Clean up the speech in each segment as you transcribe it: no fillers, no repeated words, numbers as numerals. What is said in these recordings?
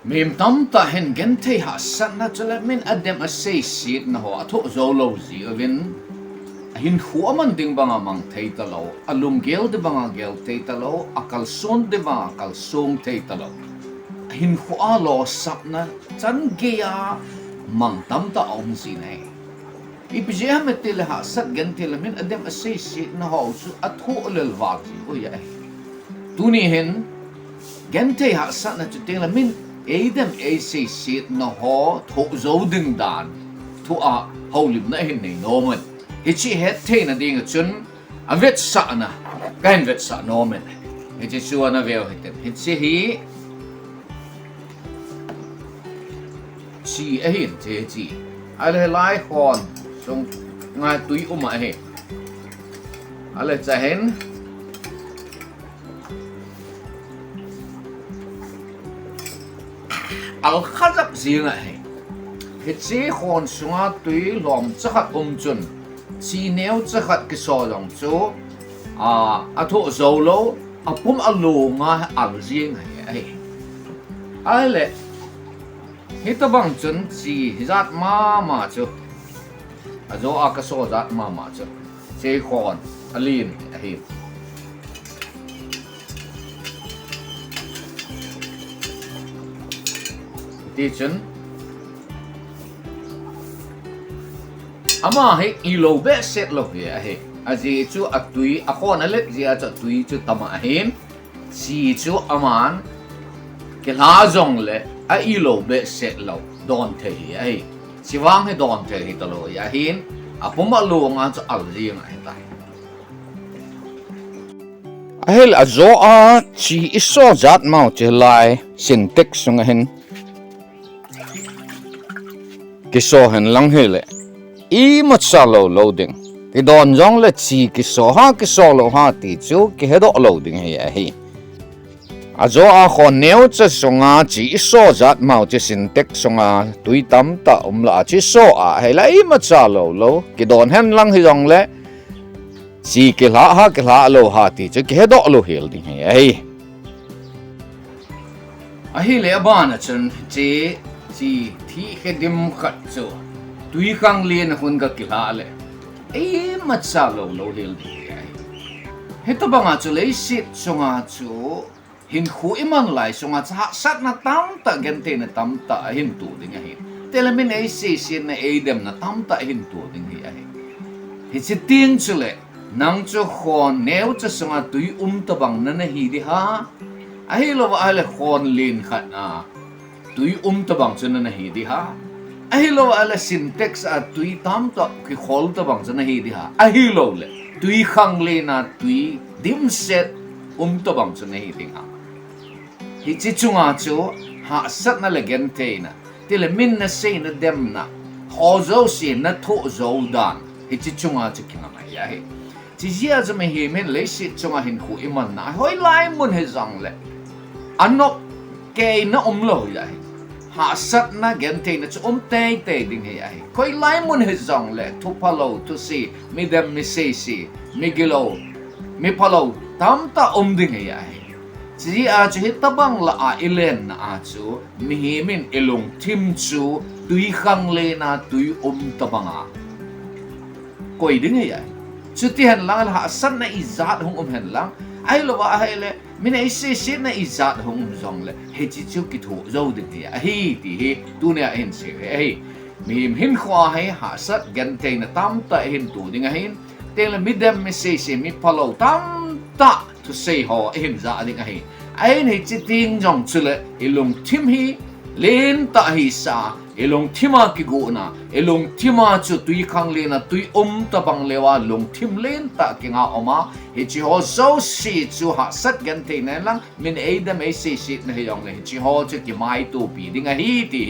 mìm tắm ta hen gen thei ha sat na chala min adem a sei sit na ho atho zolo zi ovin hin huaman ding banga mang thei ta lo alum gel de banga gel thei ta lo akal son de banga akal song thei ta lo hin hua lo sap na chan geya mang tam ta om si nei ipje ha metel ha sat gen tel min adem a sei sit na ho su atho lel wa ji o ya tuni hen gen thei ha sat na chu tel min Adam AC sit na ho tho zo ding dan thu a holim na hin nei nomen hichi het the na ding chun a vet sa na kain vet sa nomen hichi chu na veo hitem hichi hi chi a hin te chi ale lai hon song ngai tui uma he ale cha hen al khazak zinga he hichi khon sunga tui lom chakhat chun chi neu chakhat ki so long chu a tho zolo apum alu nga al zing he ale hitabang chun chi hizat ma chu azo aka so zat ma chu che khon alin he Teachen ama he ilo be set lo he aji chu atui akhon alet zia cha tui chu tama hin si chu aman ke la jong le a ilo be set lo don the he siwang he don the hi talo ya hin apuma lu nga chu al riang ai tai ahel azo a chi iso zat mau che lai syntax sung hin kiso hen lang hele I mat salo loading ki don jong le chi kiso ha kiso lo ha ti chu ki hedo loading he azo a khon neu cha songa chi so zat mau che syntax songa tui tam ta la chi so a he la I mat salo lo ki don hen lang hi jong le chi ki la ha lo ha ti chu ki hedo lo hel ding he a hi le ba na chen chi chi thi hedim khat chu tui khang len hun ga kila le mat sa lo hel di heta banga chu le sit songa chu hin khu iman lai songa cha sat na tam ta gen te na tam ta hin tu ding hi telamin ai se sin na Adam na tam ta hin tu ding hi hi chi ting chu le nang chu khon neu cha songa tui ta bang na hi di ha ai lo wa ale khon lin khat na tui ta bang chuna na hi di ha ahilo ala syntax a tui tam to ki khol ta bang chuna hi di ha ahilo le tui khang le na tui dim set ta bang chuna hi ding ha hi chi chunga chu ha sat na le gen te na ti le min na se na dem na ho zo si na tho zo dan hi chi chunga chu kina ma ya he chi zia zo me hi men le si chunga hin khu iman na hoi lai mun he zang le anok ke na lo ya he ha sat na gen te na chu te ding he ai koi lai mun he zong le thu palo tu si mi dem mi se si mi gilo mi palo tam ta ding he ai chi a chu he tabang la a ilen na a chu mi hi min ilung tim chu tui khang le na tui tabanga koi ding he ai chu ti han lang ha sat na izat hong hen lang ai lo ba hai le min ai se na izat hong zong le he chi chu ki thu zo de ti hi ti hi tu ne hen se he mi hin khwa he ha sat gen te na tam ta hin tu ding hin te le midem mi se mi palo tam ta to say ho hin za ding hi ai ne chi ting jong chu le ilung tim hi len ta hi sa ilung thima ki gu na ilung thima chu tui khang le na tui ta bang lewa lung thim len ta ki nga oma hi chi ho so si chu ha sat gan te na lang min Adam ai se si na yong le chi ho chu ki mai tu pi ding hi ti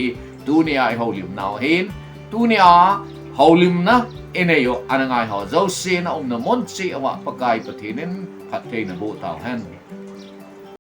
tu ni ai ho lim naw hin tu ni a ho lim na eneyo anangai ho zo se na na mon chi awa pakai pathinin phat te na bu taw hen